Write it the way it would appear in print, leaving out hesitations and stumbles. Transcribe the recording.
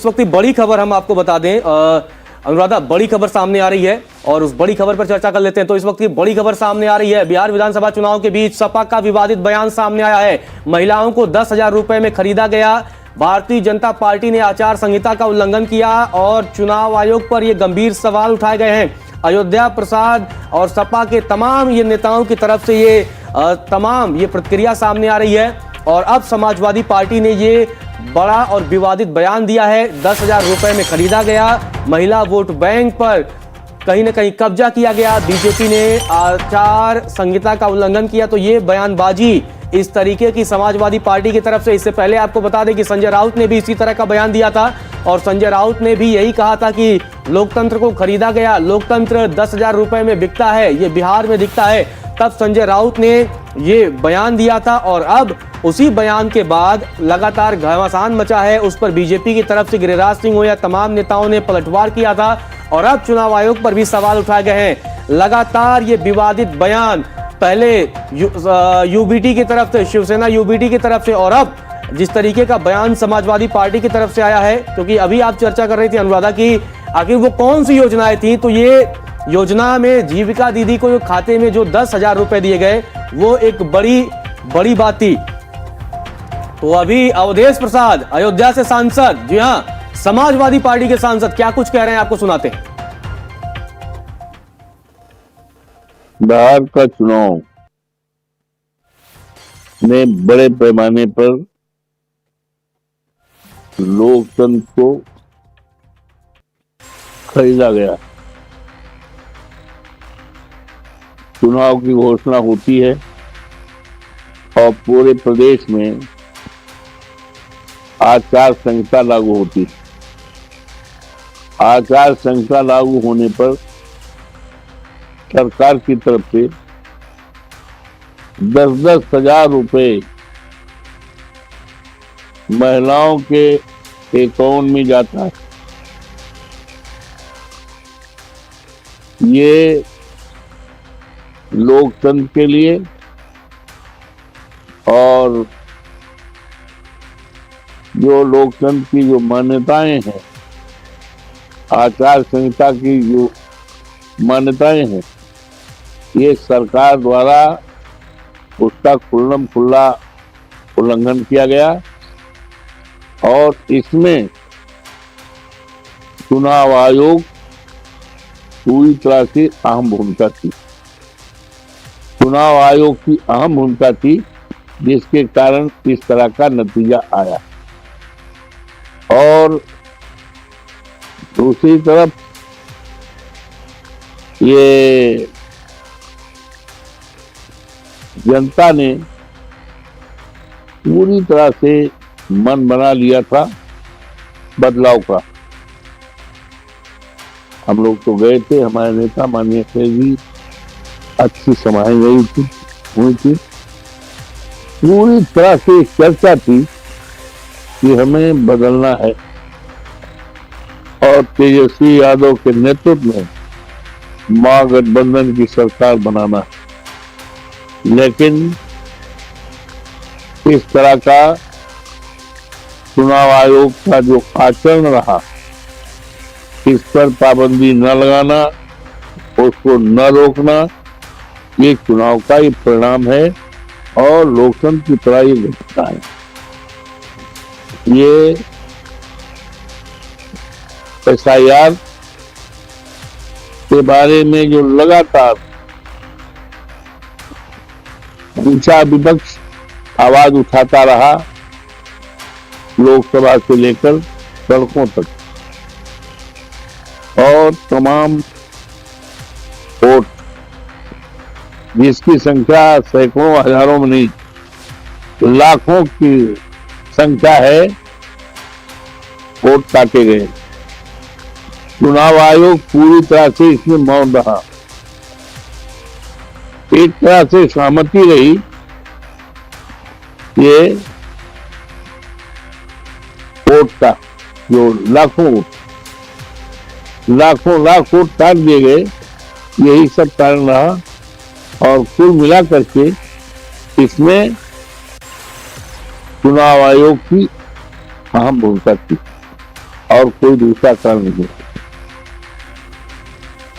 इस वक्त की बड़ी खबर हम आपको बता दें अनुराधा, बड़ी खबर सामने आ रही है और उस बड़ी खबर पर चर्चा कर लेते हैं। तो इस वक्त की बड़ी खबर सामने आ रही है, बिहार विधानसभा चुनाव के बीच सपा का विवादित बयान सामने आया है। महिलाओं को 10,000 रुपए में खरीदा गया। भारतीय जनता पार्टी ने आचार संहिता का उल्लंघन किया और चुनाव आयोग पर यह गंभीर सवाल उठाए गए हैं। अयोध्या प्रसाद और सपा के तमाम ये नेताओं की तरफ से ये प्रतिक्रिया सामने आ रही है और अब समाजवादी पार्टी ने ये बड़ा और विवादित बयान दिया है। 10,000 रुपए में खरीदा गया, महिला वोट बैंक पर कहीं ना कहीं कब्जा किया गया, बीजेपी ने आचार संहिता का उल्लंघन किया। तो ये बयानबाजी इस तरीके की समाजवादी पार्टी की तरफ से, इससे पहले आपको बता दें कि संजय राउत ने भी इसी तरह का बयान दिया था और संजय राउत ने भी यही कहा था कि लोकतंत्र को खरीदा गया, लोकतंत्र 10,000 रुपए में बिकता है, ये बिहार में दिखता है। तब संजय राउत ने ये बयान दिया था और अब उसी बयान के बाद लगातार घमासान मचा है। उस पर बीजेपी की तरफ से गिरिराज सिंह हो या तमाम नेताओं ने पलटवार किया था और अब चुनाव आयोग पर भी सवाल उठाए गए हैं। लगातार ये विवादित बयान पहले यूबीटी की तरफ से, शिवसेना यूबीटी की तरफ से, और अब जिस तरीके का बयान समाजवादी पार्टी की तरफ से आया है, क्योंकि अभी आप चर्चा कर रही थी अनुराधा की आखिर वो कौन सी योजनाएं थी, तो ये योजना में जीविका दीदी को खाते में जो 10,000 रुपए दिए गए वो एक बड़ी बात थी। तो अभी अवधेश प्रसाद अयोध्या से सांसद, जी हां, समाजवादी पार्टी के सांसद क्या कुछ कह रहे हैं आपको सुनाते हैं। बिहार का चुनाव में बड़े पैमाने पर लोकतंत्र को खरीदा गया। चुनाव की घोषणा होती है और पूरे प्रदेश में आचार संहिता लागू होती है। आचार संहिता लागू होने पर सरकार की तरफ से 10,000 रुपए महिलाओं के अकाउंट में जाता है। ये लोकतंत्र के लिए और जो लोकतंत्र की जो मान्यताएं हैं, आचार संहिता की जो मान्यताएं हैं, ये सरकार द्वारा उसका खुल्लम खुल्ला उल्लंघन किया गया और इसमें चुनाव आयोग पूरी तरह से अहम भूमिका थी। चुनाव आयोग की अहम भूमिका थी जिसके कारण इस तरह का नतीजा आया। और दूसरी तरफ ये जनता ने पूरी तरह से मन बना लिया था बदलाव का। हम लोग तो गए थे, हमारे नेता माननीय से भी अच्छी सभाएं हुई थी। पूरी तरह से चर्चा थी कि हमें बदलना है और तेजस्वी यादव के नेतृत्व में महागठबंधन की सरकार बनाना है। लेकिन इस तरह का चुनाव आयोग का जो आचरण रहा, इस पर पाबंदी न लगाना, उसको न रोकना, ये चुनाव का ही परिणाम है और लोकतंत्र की तरह ये घटना है। ये SIR के बारे में जो लगातार ऊंचा विपक्ष आवाज उठाता रहा, लोकसभा से लेकर सड़कों तक, और तमाम वोट जिसकी संख्या सैकड़ों हजारों में नहीं लाखों की संख्या है, वोट काटे गए। चुनाव आयोग पूरी तरह से इसमें मौन रहा। एक तरह से सहमति रही, ये वोट का जो लाखों लाख वोट काट दिए गए, यही सब कारण रहा और कुल मिलाकर के इसमें चुनाव आयोग की अहम भूमिका थी। और कोई दूसरा कारण नहीं है।